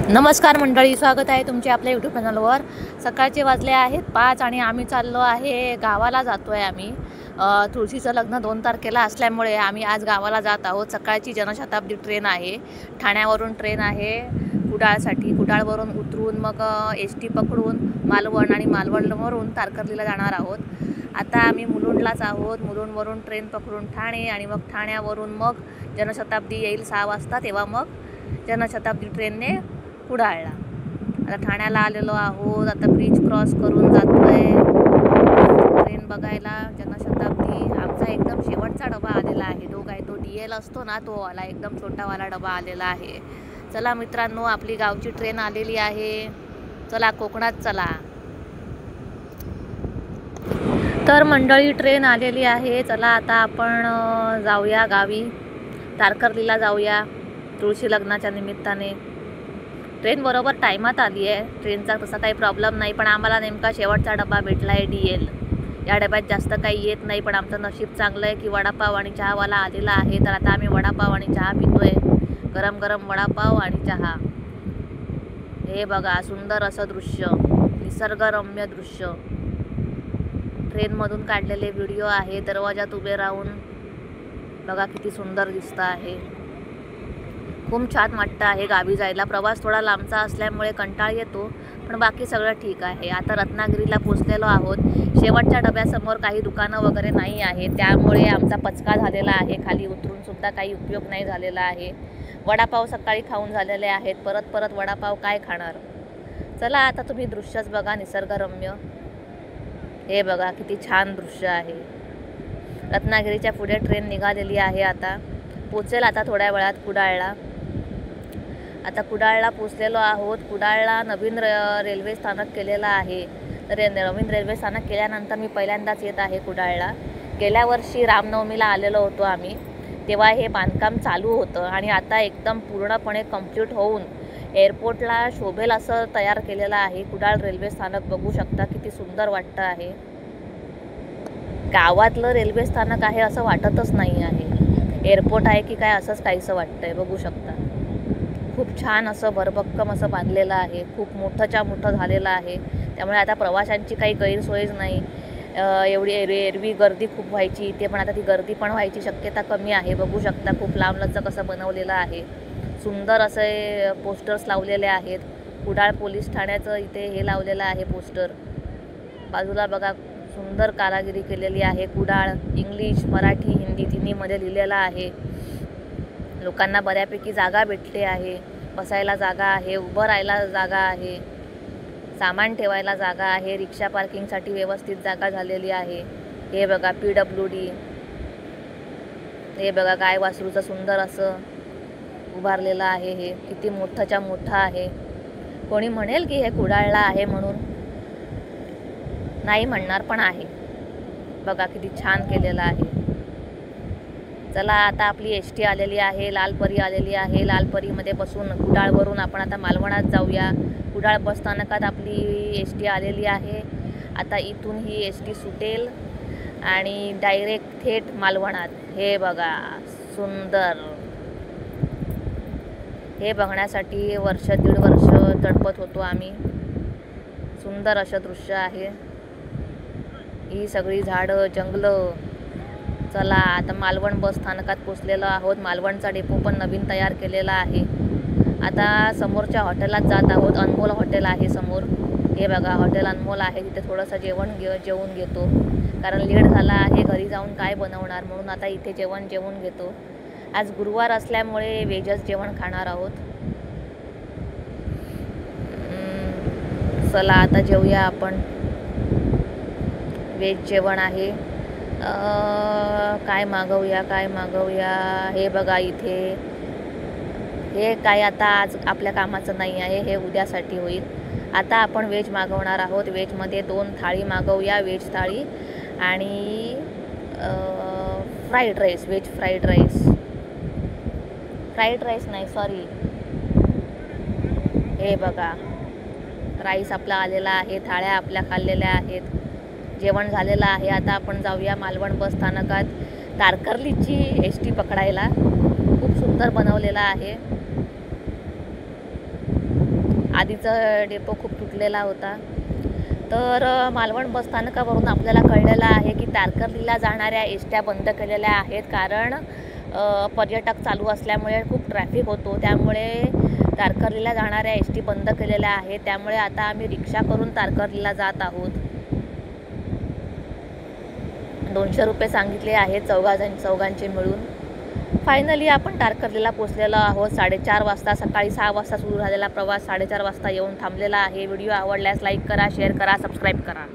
नमस्कार मंडळी, स्वागत आहे तुमचे आपल्या यूट्यूब चॅनलवर। सकाळचे वाजले आहेत 5 आणि आम्ही चाललो आहे गावाला जातो आहे आम्ही। तुळशीचं लग्न 2 तारखेला असल्यामुळे आम्ही आज गावाला जात आहोत। सकाळची जनशताब्दी ट्रेन आहे, ठाण्यावरून ट्रेन आहे कुडाळसाठी। कुडाळवरून उतरून मग एसटी पकडून मालवण आणि मालवणवरून तारकर्लीला जाणार आहोत। आता आम्ही मुलुंडलाच आहोत। मुलुंडवरून ट्रेन पकडून ठाणे आणि मग ठाण्यावरून मग जनशताब्दी येईल 6 वाजता, तेव्हा मग जनशताब्दी ट्रेनने कुडाळला। आता ठाण्याला आलेलो आहोत। आता ब्रिज क्रॉस करून जातोय ट्रेन बघायला जनशताब्दी। आमचा एकदम शेवटचा डबा आलेला आहे, तो काय तो DL असतो ना, तो वाला एकदम छोटावाला डबा आलेला आहे। चला मित्रांनो, आपली गावची ट्रेन आलेली आहे। चला कोकणात चला। तर मंडळी ट्रेन आलेली आहे। चला आता आपण जाऊया गावी, तारकर्लीला जाऊया तुळशी लग्नाच्या निमित्ताने। ट्रेन बरोबर टायमात आली आहे, ट्रेनचा तसा काही प्रॉब्लेम नाही, पण आम्हाला नेमका शेवटचा डबा भेटला आहे DL। या डब्यात जास्त काही येत नाही, पण आमचं नशीब चांगलं आहे की वडापाव आणि चहावाला आलेला आहे। तर आता आम्ही वडापाव आणि चहा पितोय, गरम गरम वडापाव आणि चहा। हे बघा सुंदर असं दृश्य, निसर्गरम्य दृश्य ट्रेनमधून काढलेले व्हिडिओ आहे। दरवाजात उभे राहून बघा किती सुंदर दिसतं आहे। खूप छान वाटतं आहे गावी जायला। प्रवास थोडा लांबचा असल्यामुळे कंटाळ येतो, पण बाकी सगळं ठीक आहे। आता रत्नागिरीला पोचलेलो आहोत। शेवटच्या डब्यासमोर काही दुकानं वगैरे नाही आहे, त्यामुळे आमचा पचका झालेला आहे। खाली उतरून सुद्धा काही उपयोग नाही झालेला आहे। वडापाव सकाळी खाऊन झालेले आहेत, परत परत वडापाव काय खाणार। चला आता तुम्ही दृश्यच बघा निसर्गरम्य। हे बघा किती छान दृश्य आहे। रत्नागिरीच्या पुढे ट्रेन निघालेली आहे, आता पोचेल आता थोड्या वेळात कुडाळला। आता कुडाळला पोचलेलो आहोत। कुडाळला नवीन रेल्वे स्थानक केलेलं आहे। तर नवीन रेल्वे स्थानक केल्यानंतर मी पहिल्यांदाच येत आहे कुडाळला। गेल्या वर्षी रामनवमीला आलेलो होतो आम्ही, तेव्हा हे बांधकाम चालू होतं आणि आता एकदम पूर्णपणे कंप्लीट होऊन एअरपोर्टला शोभेल असं तयार केलेलं आहे। कुडाळ रेल्वे स्थानक बघू शकता किती सुंदर वाटतं आहे। गावातलं रेल्वे स्थानक आहे असं वाटतच नाही आहे, एअरपोर्ट आहे की काय असंच काहीसं वाटतंय। बघू शकता खूप छान असं भरभक्कम असं बांधलेलं आहे, खूप मोठंच्या मोठं झालेलं आहे। त्यामुळे आता प्रवाशांची काही गैरसोयच नाही। एवढी एरवी गर्दी खूप व्हायची इथे, पण आता ती गर्दी पण व्हायची शक्यता कमी आहे। बघू शकता खूप लांबलचक कसं बनवलेलं आहे। सुंदर असे पोस्टर्स लावलेले आहेत। कुडाळ पोलीस ठाण्याचं इथे हे लावलेलं आहे पोस्टर। बाजूला बघा सुंदर कारागिरी केलेली आहे। कुडाळ इंग्लिश, मराठी, हिंदी तिन्हीमध्ये लिहिलेलं आहे। लोकांना बऱ्यापैकी जागा भेटली आहे, बसायला जागा आहे, उभं राहायला जागा आहे, सामान ठेवायला जागा आहे, रिक्षा पार्किंगसाठी व्यवस्थित जागा झालेली आहे। हे बघा PWD, हे बघा गाय वासरूचं सुंदर असं उभारलेलं आहे। हे किती मोठंच्या मोठं आहे। कोणी म्हणेल की हे कुडाळला आहे म्हणून, नाही म्हणणार, पण आहे। बघा किती छान केलेलं आहे। चला आता आपली एसटी आलेली आहे, लालपरी आलेली आहे। लालपरीमध्ये बसून कुडाळवरून आपण आता मालवणात जाऊया। कुडाळ बस स्थानकात आपली एसटी आलेली आहे। आता इथून ही एसटी सुटेल आणि डायरेक्ट थेट मालवणात। हे बघा सुंदर, हे बघण्यासाठी वर्ष दीड वर्ष तडपत होतो आम्ही। सुंदर असं दृश्य आहे, ही सगळी झाडं जंगलं। चला आता मालवण बस स्थानकात पोचलेलो आहोत। मालवणचा डेपो पण नवीन तयार केलेला आहे। आता समोरच्या हॉटेलात जात आहोत। अनमोल हॉटेल आहे समोर, हे बघा हॉटेल अनमोल आहे। तिथे थोडंसं जेवून घेतो, कारण लेट झाला आहे, घरी जाऊन काय बनवणार, म्हणून आता इथे जेवून घेतो। आज गुरुवार असल्यामुळे व्हेजच जेवण खाणार आहोत। चला आता जेवूया आपण, व्हेज जेवण आहे। काय मागवूया। हे बघा इथे हे काय आता आज आपल्या कामाचं नाही आहे, हे उद्यासाठी होईल। आता आपण व्हेज मागवणार आहोत। व्हेजमध्ये 2 थाळी मागवूया, व्हेज थाळी आणि fried rice, veg fried rice नाही सॉरी। हे बघा राईस आपला आलेला आहे, थाळ्या आपल्या खाल्लेल्या आहेत, जेवण झालेलं आहे। आता आपण जाऊया मालवण बस स्थानकात तारकर्लीची एसटी पकडायला। खूप सुंदर बनवलेला आहे। आधीचा डेपो खूप तुटलेला होता. तर मालवण बसस्थानकावरून आपल्याला कळलेलं आहे की तारकर्लीला जाणाऱ्या एसट्या बंद केलेल्या आहेत, कारण पर्यटक चालू असल्यामुळे खूप ट्रॅफिक होतो. त्यामुळे तारकर्लीला जाणाऱ्या एसटी बंद केलेल्या आहेत. त्यामुळे आता आम्ही रिक्षा करून तारकर्लीला जात आहोत. 200 रुपये सांगितले आहेत चौघांचे मिळून. फायनली आपण तारकर्लीला पोचलेलो आहोत. 4:30 वाजता, सकाळी 6 वाजता सुरू झालेला प्रवास 4:30 वाजता येऊन थांबलेला आहे. व्हिडिओ आवडल्यास लाईक करा, शेअर करा, सबस्क्राईब करा.